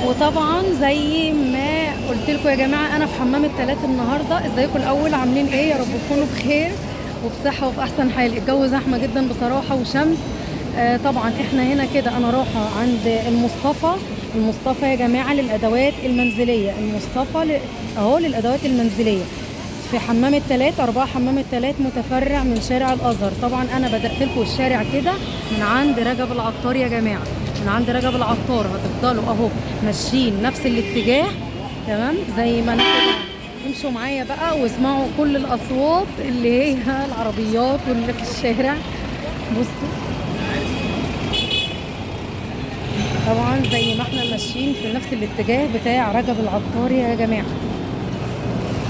وطبعا زي ما قلت لكم يا جماعه انا في حمام الثلاث النهارده. ازيكم الاول؟ عاملين ايه؟ يا رب تكونوا بخير وبصحه وفي احسن حال. الجو زحمه جدا بصراحه وشمس. طبعا احنا هنا كده انا رايحه عند المصطفى يا جماعه للادوات المنزليه. اهو للادوات المنزليه في حمام الثلاث 4 حمام الثلاث متفرع من شارع الازهر. طبعا انا بدات لكم الشارع كده من عند رجب العطار يا جماعه، من عند رجب العطار هتفضلوا اهو ماشيين نفس الاتجاه تمام زي ما انا كده. امشوا معايا بقى واسمعوا كل الاصوات اللي هي العربيات واللي في الشارع. بصوا طبعا زي ما احنا ماشيين في نفس الاتجاه بتاع رجب العطار يا جماعه.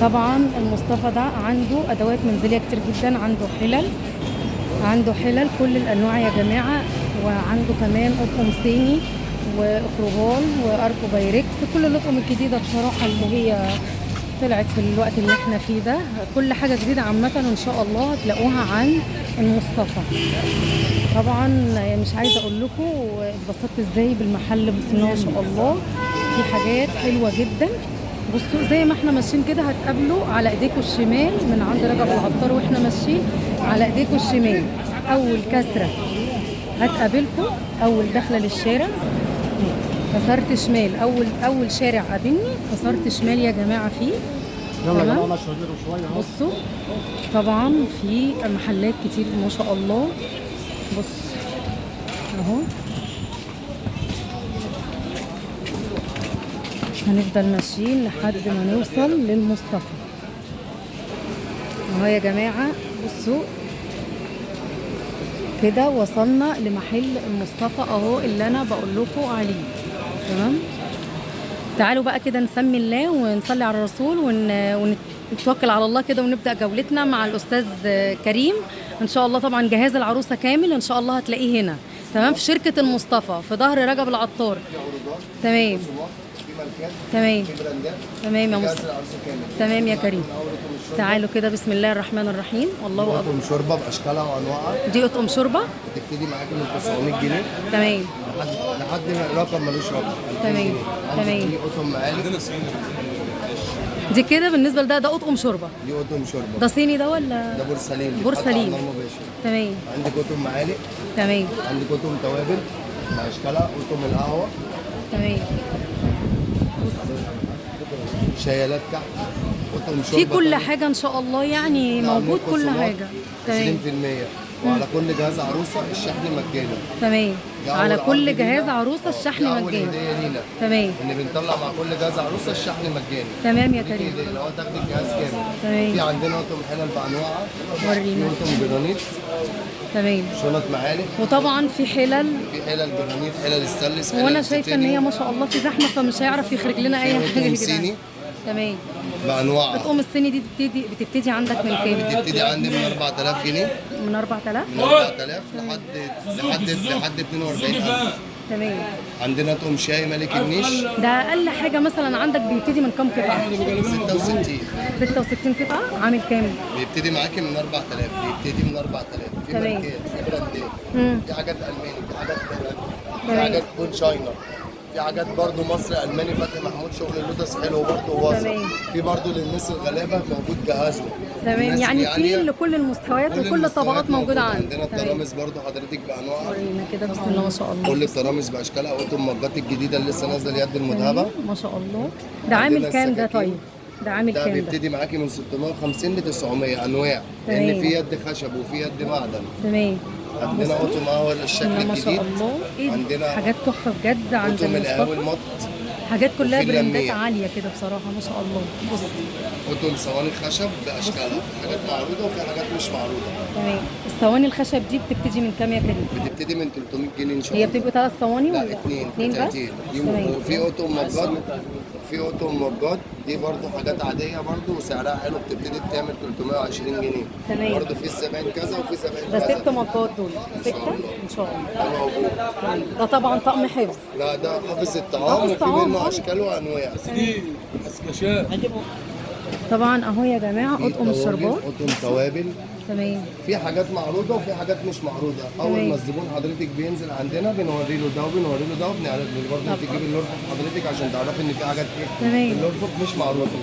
طبعا المصطفى ده عنده ادوات منزليه كتير جدا، عنده حلل كل الانواع يا جماعه، وعنده كمان اطقم صيني واكروبال واركو بايركس، كل الاطقم الجديده بصراحه اللي هي طلعت في الوقت اللي احنا فيه ده. كل حاجه جديده عامه ان شاء الله هتلاقوها عن المصطفى. طبعا مش عايزه اقول لكم اتبسطت ازاي بالمحل، بسم الله ما شاء الله في حاجات حلوه جدا. بصوا زي ما احنا ماشيين كده هتقابلوا على ايديكم الشمال من عند رجب العطار، واحنا ماشيين على ايديكم الشمال اول كسره هتقابلكم، اول دخله للشارع كسرت شمال، اول شارع قابلني كسرت شمال يا جماعه فيه. تمام. بصوا طبعا في محلات كتير ما شاء الله. بص اهو هنفضل ماشيين لحد ما نوصل للمصطفى اهو يا جماعه. بصوا كده وصلنا لمحل المصطفى اهو اللي انا بقول لكم عليه. تمام. تعالوا بقى كده نسمي الله ونصلي على الرسول ونتوكل على الله كده ونبدأ جولتنا مع الأستاذ كريم إن شاء الله. طبعا جهاز العروسة كامل إن شاء الله هتلاقيه هنا تمام في شركة المصطفى في ظهر رجب العطار. تمام تمام تمام يا مصطفى. تمام يا كريم. تعالوا كده بسم الله الرحمن الرحيم. والله اكبر. اطقم شوربه باشكالها وانواعها. دي اطقم شوربه بتبتدي معاكي من 900 جنيه تمام لحد رقم ملوش رقم. تمام تمام. دي اطقم معالق. دي كده بالنسبه لده ده اطقم شوربه. دي اطقم شوربه. ده صيني ده ولا ده بورسلين. بورسلين. تمام. عندك اطقم معالق. تمام. عندك اطقم توابل باشكالها، اطقم القهوه. تمام. شيالات كحك، اطقم شوربه في كل حاجه ان شاء الله يعني موجود كل حاجه. تمام. 20% وعلى كل جهاز عروسه الشحن مجاني. تمام. على كل جهاز عروسه الشحن مجاني. هديه لينا. تمام. ان بنطلع مع كل جهاز عروسه الشحن مجاني. تمام يا كريم. لو تاخدي الجهاز كامل. تمام. في عندنا اطقم حلل بانواعها. ورينا. اطقم جرانيت. تمام. شنط معالق. وطبعا في حلل جرانيت، حلل ستانلس. وانا شايفه ان هي ما شاء الله في زحمه فمش هيعرف يخرج لنا اي حاجه يا جدعان. تمام. بانواعها. اطقم الصيني دي بتبتدي عندك من كام؟ بتبتدي عندي من 4000 جنيه. من 4000 لحد 42000. تمام. عندنا اطقم شاي ملك النيش. ده اقل حاجه مثلا عندك بيبتدي من كام قطعه؟ 66 قطعه. عامل كام؟ بيبتدي معاكي من 4000. بيبتدي من 4000. في ماركات، في براندات، في حاجات الماني، في حاجات في حاجات كون شاينا، في حاجات برضو مصري الماني فتحي محمود شغل اللوتس حلو برضو ووصل. في برضو للناس الغلابه موجود جهازه. تمام. يعني في لكل المستويات وكل الطبقات موجوده عندنا الترامس برضو حضرتك بانواعها. ورينا كده بسم الله ما شاء الله. كل الترامس باشكالها، واطقم المجات الجديده اللي لسه نازله اليد المذهبه ما شاء الله. ده عامل كام ده طيب؟ ده عامل كام ده؟ بيبتدي معاكي من 650 ل 900 انواع. لان في يد خشب وفي يد معدن. تمام. عندنا اطقم قهوه الشكل الجديد. ما شاء الله. ايه عندنا حاجات تحفه بجد عند اطقم القهوه المط. حاجات كلها براندات عاليه كده بصراحه ما شاء الله. بص اطقم صواني خشب باشكالها، في حاجات معروضه وفي حاجات مش معروضه. تمام. الصواني الخشب دي بتبتدي من كام يا كريم؟ بتبتدي من 300 جنيه ان شاء الله. هي بتبقى 3 صواني ولا؟ لا اثنين بس؟ وفي اطقم مجات. في اطقم مجات دي برضو حاجات عاديه برضو وسعرها حلو، بتبتدي بتعمل 320 جنيه. تمام. برضو في الزبائن كذا وفي زبائن ده كذا. 6 مجات دول 6 ان شاء الله. ده موجود. ده طبعا طقم حفظ. لا ده حافظ الطعام وفي منه اشكال وانواع. دي اسكاشات طبعا اهو يا جماعه في اطقم طواجن، الشربات. اطقم توابل، تمام. في حاجات معروضه وفي حاجات مش معروضه. اول تمام. ما الزبون حضرتك بينزل عندنا بنوري له ده وبنوري له ده وبنعرض له برضه. انت تجيبي الارفف حضرتك عشان تعرفي ان في حاجات ايه تمام. الارفف مش معروضه.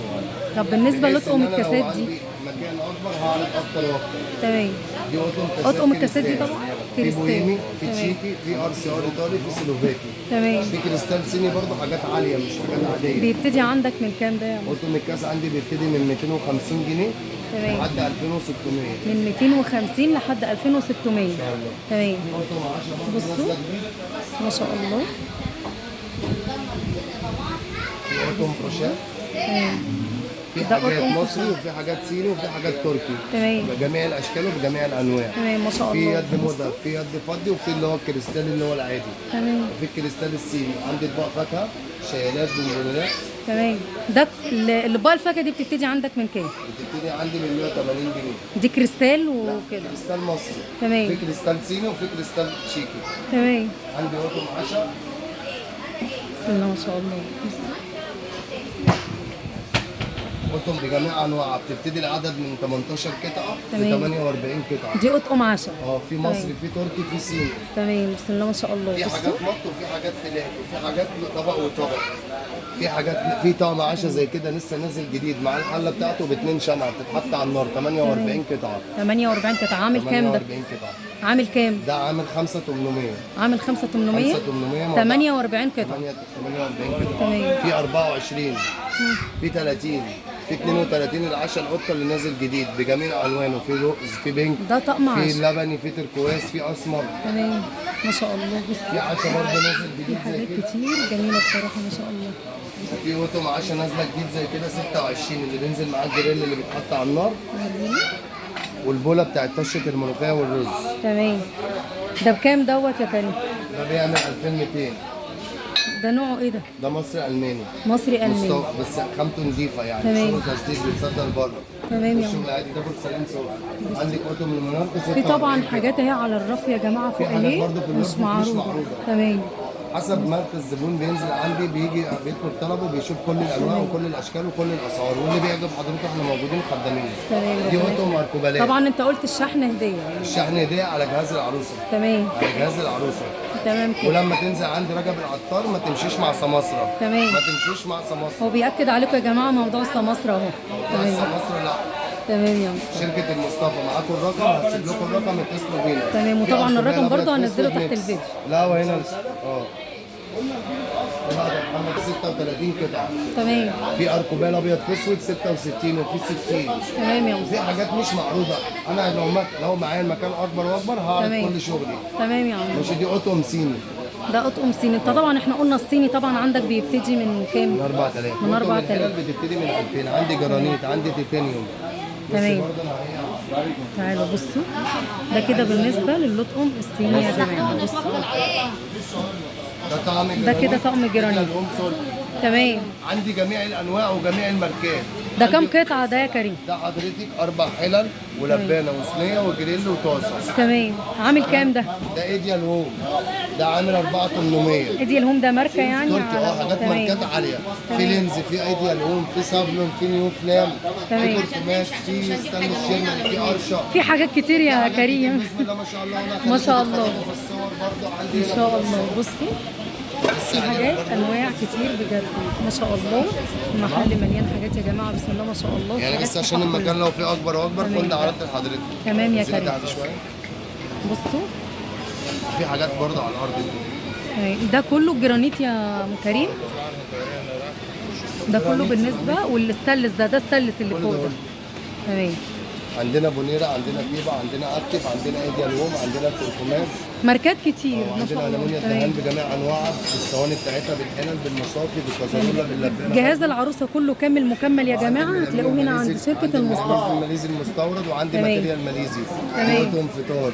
طب بالنسبه بحيث لاطقم إن أنا لو الكاسات دي؟ عندي مكان اكبر هعرض اكتر واكتر. تمام. دي اطقم الكاسات دي طبعا في كريستال. بوهيمي، في تمام. تشيكي، في ار سي ار ايطالي، في سلوفاكي، تمام. في كريستال صيني برضه حاجات عاليه مش حاجات عاديه. بيبتدي عندك من كام ده يا عم؟ اطقم الكاس عندي بيبتدي من 250 جنيه تمام. لحد 2600. من 250 لحد 2600. تمام. اطقم 10 برضه بصوا. نازله جديد. ما شاء الله. في اطقم كروشيه، تمام. في ده حاجات أطقم مصري وفي حاجات صيني وفي حاجات تركي. تمام. بجميع الاشكال وبجميع الانواع. تمام ما شاء في الله. يد مدر، في يد فضي، وفي اللي هو الكريستال اللي هو العادي، تمام. وفي الكريستال الصيني. عندي اطباق فاكهه، شيالات، بونبونات. تمام. ده الاطباق الفاكهه دي بتبتدي عندك من كام؟ بتبتدي عندي من 180 جنيه. دي كريستال وكده. كريستال مصري. تمام. في كريستال صيني وفي كريستال تشيكي. تمام. عندي اطقم 10. بسم الله ما شاء الله. اطقم بجميع انواعها، بتبتدي العدد من 18 قطعه ل تمام. 48 قطعه. دي اطقم 10. في مصري، في تركي، في صيني. تمام بسم الله ما شاء الله. في بصوا. حاجات مط وفي حاجات فلات وفي حاجات طبق وطبق. في حاجات في طقم عشا زي كده لسه نازل جديد مع الحله بتاعته باتنين شمعه بتتحط على النار. 48 قطعه. 48 قطعه. عامل كام ده؟ 48 قطعه. عامل كام؟ ده عامل 5800. عامل 5800. 5800 48 قطعه. 48 قطعه. تمام. في 24، في 30، في 32 العشا القطه اللي نازل جديد بجميع الوانه. في لوز، في بينك، ده طقم في 10. لبني، في تركواز، في اسمر. تمام ما شاء الله. في بصوا عشا برضه نازل في جديد زي حاجات كده. كتير جميله بصراحه ما شاء الله. في اوتوم 10 نازله جديد زي كده 26 اللي بينزل معاه الجريل اللي بيتحط على النار، والبوله بتاعت طشه الملوخيه والرز. تمام. ده بكام دوت يا كريم؟ ده بيعمل 2200. ده نوعه ايه ده؟ ده مصري الماني. مصري الماني. بس خامته نضيفه يعني. تمام. شغل تصدير بيتصدر بره. تمام يا الشغل عادي ده بورسلين صوف. عندك اوتوم المنارة في طبعا حاجات اهي على الرف يا جماعه فوق حاجات اهي برضه في مش الرف مش معروضه. معروضة. تمام. حسب ما الزبون بينزل عندي بيجي بيطلب طلبه بيشوف كل الانواع وكل الاشكال وكل الاسعار، واللي بيعجب حضرتك احنا موجودين خدامين. تمام. دي اوتوم اركوبالات. طبعا انت قلت الشحن هديه. الشحن هديه على جهاز العروسه. تمام. على جهاز العروسه. تمام كده. ولما تنزل عند رجب العطار ما تمشيش مع سماسرة. تمام. ما تمشيش مع سماسرة. هو بيأكد عليكم يا جماعه موضوع السماسرة اهو. مع تمام. سماسرة لا. تمام يا شركة المصطفى معاكم الرقم، هسيب لكم الرقم اتصلوا بينا. تمام. وطبعا في الرقم أركوبية برضه أبيض هنزله أسود تحت ميكس. الفيديو. لا وهنا لا ده محمد 36 قطعة. تمام. في اركوبال ابيض في اسود 66 وفي 60. تمام يا في حاجات مش معروضة. انا لو معايا المكان اكبر واكبر هعرض تمام. كل شغلي. تمام يا عم. مش دي اوتوم صيني. ده اطقم صيني. انت طبعا احنا قلنا الصيني طبعا عندك بيبتدي من كام؟ من 4000. من 4000. الحلال بتبتدي من 2000. عندي جرانيت، عندي تيتانيوم. تمام. برضه انا هي تعالوا بصوا ده كده بالنسبه للطقم الصيني يا جماعه. بصوا ده طعم ده كده طقم جرانيت. الأم صلب. تمام. عندي جميع الانواع وجميع الماركات. ده كام قطعه ده يا كريم؟ ده حضرتك 4 حلل ولبانه وصينيه وجريل وطاسه. تمام. عامل كام ده؟ ده ايديال هوم. ده عامل 4800. ايديال هوم ده ماركه يعني؟ تركي حاجات تمام. ماركات عاليه. في لينز، في ايديال هوم، في سافلون، في نيو فلام، تمام. في كرتماش، في ستانلس جيرمان، في ارشا. في حاجات كتير يا كريم. بسم الله ما شاء الله. انا ما شاء الله. في الصور برضه عندي ما شاء الله. بصوا في حاجات انواع كتير بجد ما شاء الله. المحل مليان حاجات يا جماعه بسم الله ما شاء الله. يعني حاجات بس عشان تحفة المكان لو فيه اكبر واكبر تمام. كنا عرضت لحضرتك. تمام يا زيادة كريم. على شويه. بصوا في حاجات برضه على الارض دي. ده كله جرانيت يا ام كريم. ده كله بالنسبه والستانلس ده ستانلس اللي كل فوق ده ده. تمام. عندنا بونيرا، عندنا كيبا، عندنا اكتف، عندنا ايديال هوم، عندنا كركمات، ماركات كتير ما شاء عندنا الله. المونيا الدهان تمام. بجميع انواعها، بالصواني بتاعتها، بالحلل، بالمصافي، بالكازارولا، باللبانه. جهاز العروسه كله كامل مكمل يا جماعه. هتلاقوه هنا عند شركه المصطفى. الماليزي المستورد، وعندي تمام. ماتيريال ماليزي. تمام. اطقم فطار.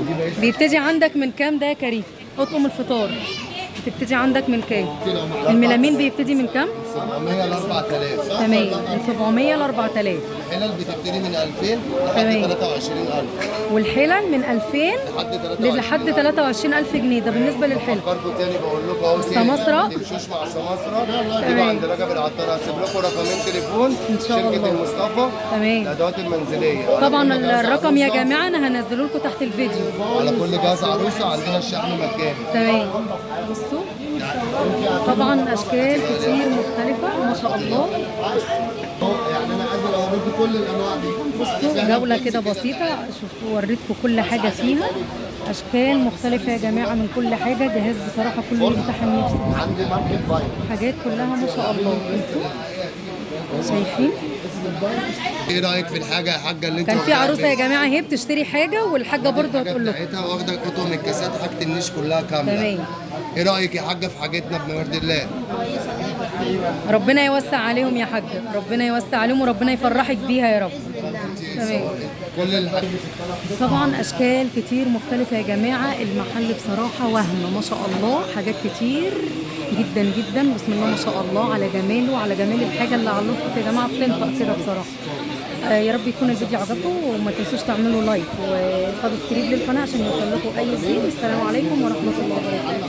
ودي بقيت بيبتدي عندك من كام ده يا كريم؟ اطقم الفطار بتبتدي عندك من كام؟ الميلامين بيبتدي من كام؟ 700 ل 4000. تمام، من 700 ل 4000. الحلل بتبتدي من 2000 تمام. لحد 23000. والحلل من 2000 لحد 23000 جنيه، ده بالنسبه للحلل. برضه تاني بقول لكم اهو السماسرة. ما تمشوش مع السماسرة. تمام. تيجوا عند رجب العطار، هسيب لكم رقمين تليفون إن شاء شركة الله. المصطفى تمام. الأدوات المنزلية. طبعا على كل جهاز الرقم يا عروسة- جماعه انا هنزله لكم تحت الفيديو. على كل جهاز عروسة عندنا الشحن مجاني. تمام. بصوا طبعا اشكال كتير مختلفه ما شاء الله. يعني أنا عايز أوريكم كل الأنواع دي. بصوا جوله كده بسيطه، شفتوا وريتكم كل حاجه فيها، اشكال مختلفه يا جماعه من كل حاجه. جهاز بصراحه كله يفتح النفس، عندي ماركت باير. حاجات كلها ما شاء الله. بصوا شايفين إيه رأيك في الحاجة يا حاجة اللي أنت كان في واخداها عروسه يا البيت؟ جماعه هي بتشتري حاجه والحاجه برضه الحاجة هتقول لكم. بتاعتها واخدة قطن الكاسات، حاجة النيش كلها كاملة. تمام. إيه رأيك يا حاجة في حاجتنا بمرد الله؟ ربنا يوسع عليهم يا حاجه، ربنا يوسع عليهم وربنا يفرحك بيها يا رب. تمام. كل الحاجة طبعا اشكال كتير مختلفه يا جماعه. المحل بصراحه وهم ما شاء الله، حاجات كتير جدا جدا. بسم الله ما شاء الله على جماله وعلى جمال الحاجه اللي على اللوحه يا جماعه، بتنطق كده بصراحه. يا رب يكون الفيديو عجبكم، وما تنسوش تعملوا لايك وسبسكرايب للقناه عشان يوصل لكم اي جديد. السلام عليكم ورحمه الله وبركاته.